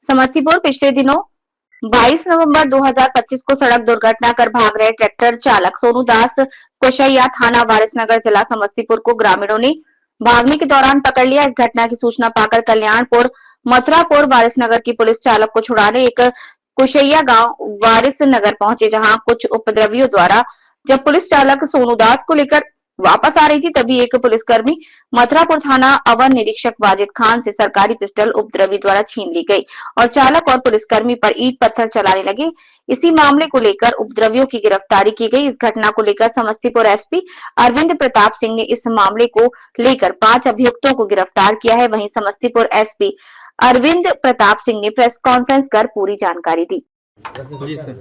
समस्तीपुर पिछले दिनों 22 नवंबर 2025 को सड़क दुर्घटना कर भाग रहे ट्रैक्टर चालक सोनू दास कोशैया थाना वारिसनगर जिला समस्तीपुर को ग्रामीणों ने भागने के दौरान पकड़ लिया। इस घटना की सूचना पाकर कल्याणपुर मथुरापुर वारिसनगर की पुलिस चालक को छुड़ाने एक कुशैया गांव वारिसनगर पहुंचे, जहां कुछ उपद्रवियों द्वारा जब पुलिस चालक सोनू दास को लेकर वापस आ रही थी, तभी एक पुलिसकर्मी मथुरापुर थाना अवर निरीक्षक वाजिद खान से सरकारी पिस्टल उपद्रवी द्वारा छीन ली गई और चालक और पुलिसकर्मी पर ईंट पत्थर चलाने लगे। इसी मामले को लेकर उपद्रवियों की गिरफ्तारी की गई। इस घटना को लेकर समस्तीपुर एसपी अरविंद प्रताप सिंह ने इस मामले को लेकर 5 अभियुक्तों को गिरफ्तार किया है। वहीं समस्तीपुर एसपी अरविंद प्रताप सिंह ने प्रेस कॉन्फ्रेंस कर पूरी जानकारी दी। जी सर,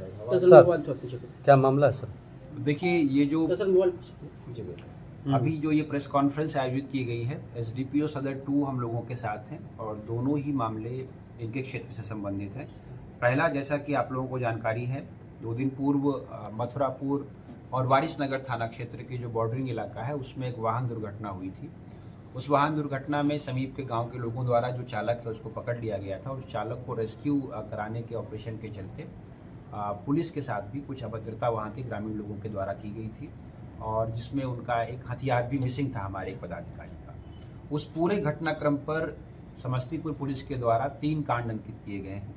क्या मामला है सर? देखिए, ये जो अभी जो ये प्रेस कॉन्फ्रेंस आयोजित की गई है, एसडीपीओ सदर 2 हम लोगों के साथ हैं और दोनों ही मामले इनके क्षेत्र से संबंधित हैं। पहला, जैसा कि आप लोगों को जानकारी है, 2 दिन पूर्व मथुरापुर और वारिसनगर थाना क्षेत्र की जो बॉर्डरिंग इलाका है, उसमें एक वाहन दुर्घटना हुई थी। उस वाहन दुर्घटना में समीप के गांव के लोगों द्वारा जो चालक है उसको पकड़ लिया गया था। उस चालक को रेस्क्यू कराने के ऑपरेशन के चलते पुलिस के साथ भी कुछ अभद्रता वहाँ के ग्रामीण लोगों के द्वारा की गई थी और जिसमें उनका एक हथियार भी मिसिंग था हमारे एक पदाधिकारी का। उस पूरे घटनाक्रम पर समस्तीपुर पुलिस के द्वारा 3 कांड अंकित किए गए हैं।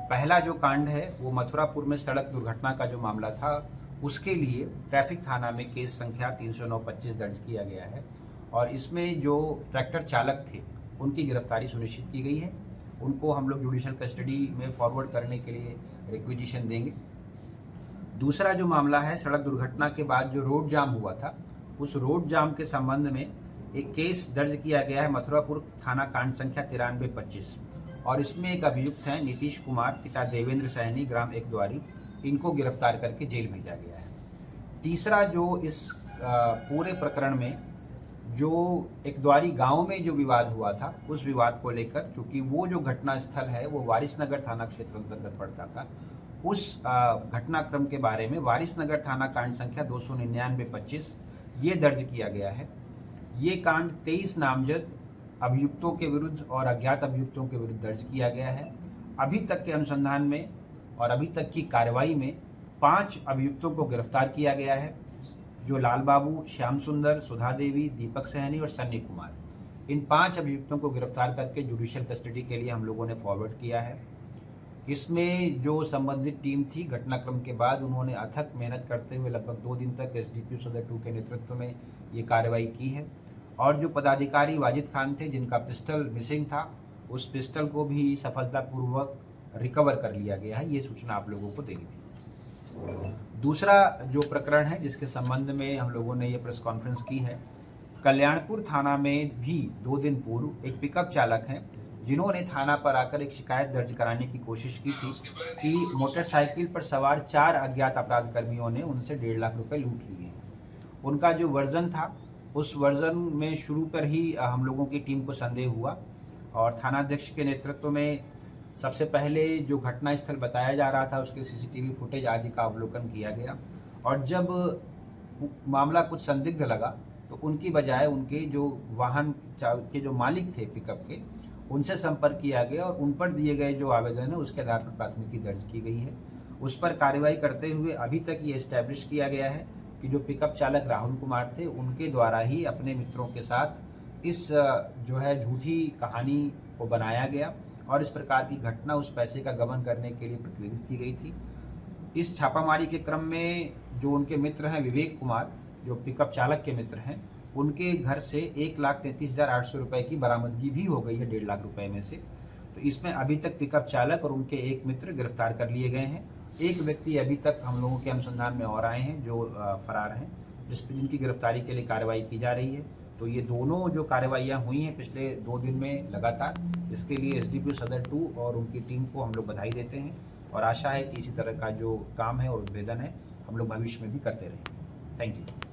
पहला जो कांड है वो मथुरापुर में सड़क दुर्घटना का जो मामला था, उसके लिए ट्रैफिक थाना में केस संख्या 309-25 दर्ज किया गया है और इसमें जो ट्रैक्टर चालक थे उनकी गिरफ्तारी सुनिश्चित की गई है। उनको हम लोग जुडिशियल कस्टडी में फॉरवर्ड करने के लिए रिक्विजिशन देंगे। दूसरा जो मामला है, सड़क दुर्घटना के बाद जो रोड जाम हुआ था, उस रोड जाम के संबंध में एक केस दर्ज किया गया है मथुरापुर थाना कांड संख्या 93-25 और इसमें एक अभियुक्त हैं नीतीश कुमार पिता देवेंद्र सहनी ग्राम एक द्वारी, इनको गिरफ्तार करके जेल भेजा गया है। तीसरा जो इस पूरे प्रकरण में जो एक द्वारी गांव में जो विवाद हुआ था, उस विवाद को लेकर, चूंकि वो जो घटना स्थल है वो वारिसनगर थाना क्षेत्र अंतर्गत पड़ता था, उस घटनाक्रम के बारे में वारिसनगर थाना कांड संख्या 299-25 ये दर्ज किया गया है। ये कांड 23 नामजद अभियुक्तों के विरुद्ध और अज्ञात अभियुक्तों के विरुद्ध दर्ज किया गया है। अभी तक के अनुसंधान में और अभी तक की कार्रवाई में 5 अभियुक्तों को गिरफ्तार किया गया है, जो लाल बाबू, श्याम सुंदर, सुधा देवी, दीपक सहनी और सन्नी कुमार। इन 5 अभियुक्तों को गिरफ्तार करके जुडिशियल कस्टडी के लिए हम लोगों ने फॉरवर्ड किया है। इसमें जो संबंधित टीम थी, घटनाक्रम के बाद उन्होंने अथक मेहनत करते हुए लगभग 2 दिन तक एसडीपीओ सदर 2 के नेतृत्व में ये कार्रवाई की है और जो पदाधिकारी वाजिद खान थे जिनका पिस्टल मिसिंग था, उस पिस्टल को भी सफलतापूर्वक रिकवर कर लिया गया है। ये सूचना आप लोगों को देनी थी। दूसरा जो प्रकरण है जिसके संबंध में हम लोगों ने ये प्रेस कॉन्फ्रेंस की है, कल्याणपुर थाना में भी 2 दिन पूर्व एक पिकअप चालक हैं जिन्होंने थाना पर आकर एक शिकायत दर्ज कराने की कोशिश की थी कि मोटरसाइकिल पर सवार 4 अज्ञात अपराध कर्मियों ने उनसे 1.5 लाख रुपए लूट लिए हैं। उनका जो वर्जन था, उस वर्जन में शुरू पर ही हम लोगों की टीम को संदेह हुआ और थानाध्यक्ष के नेतृत्व में सबसे पहले जो घटना स्थल बताया जा रहा था उसके सीसीटीवी फुटेज आदि का अवलोकन किया गया और जब मामला कुछ संदिग्ध लगा तो उनकी बजाय उनके जो वाहन के जो मालिक थे पिकअप के, उनसे संपर्क किया गया और उन पर दिए गए जो आवेदन है उसके आधार पर प्राथमिकी दर्ज की गई है। उस पर कार्रवाई करते हुए अभी तक ये एस्टैब्लिश किया गया है कि जो पिकअप चालक राहुल कुमार थे, उनके द्वारा ही अपने मित्रों के साथ इस जो है झूठी कहानी को बनाया गया और इस प्रकार की घटना उस पैसे का गबन करने के लिए प्रतिनिधित की गई थी। इस छापामारी के क्रम में जो उनके मित्र हैं विवेक कुमार, जो पिकअप चालक के मित्र हैं, उनके घर से 1,33,800 रुपये की बरामदगी भी हो गई है 1.5 लाख रुपए में से। तो इसमें अभी तक पिकअप चालक और उनके एक मित्र गिरफ्तार कर लिए गए हैं। एक व्यक्ति अभी तक हम लोगों के अनुसंधान में और आए हैं जो फरार हैं, जिनकी गिरफ्तारी के लिए कार्रवाई की जा रही है। तो ये दोनों जो कार्रवाइयाँ हुई हैं पिछले 2 दिन में लगातार, इसके लिए एसडीपीओ सदर 2 और उनकी टीम को हम लोग बधाई देते हैं और आशा है कि इसी तरह का जो काम है और उद्भेदन है हम लोग भविष्य में भी करते रहेंगे। Thank you.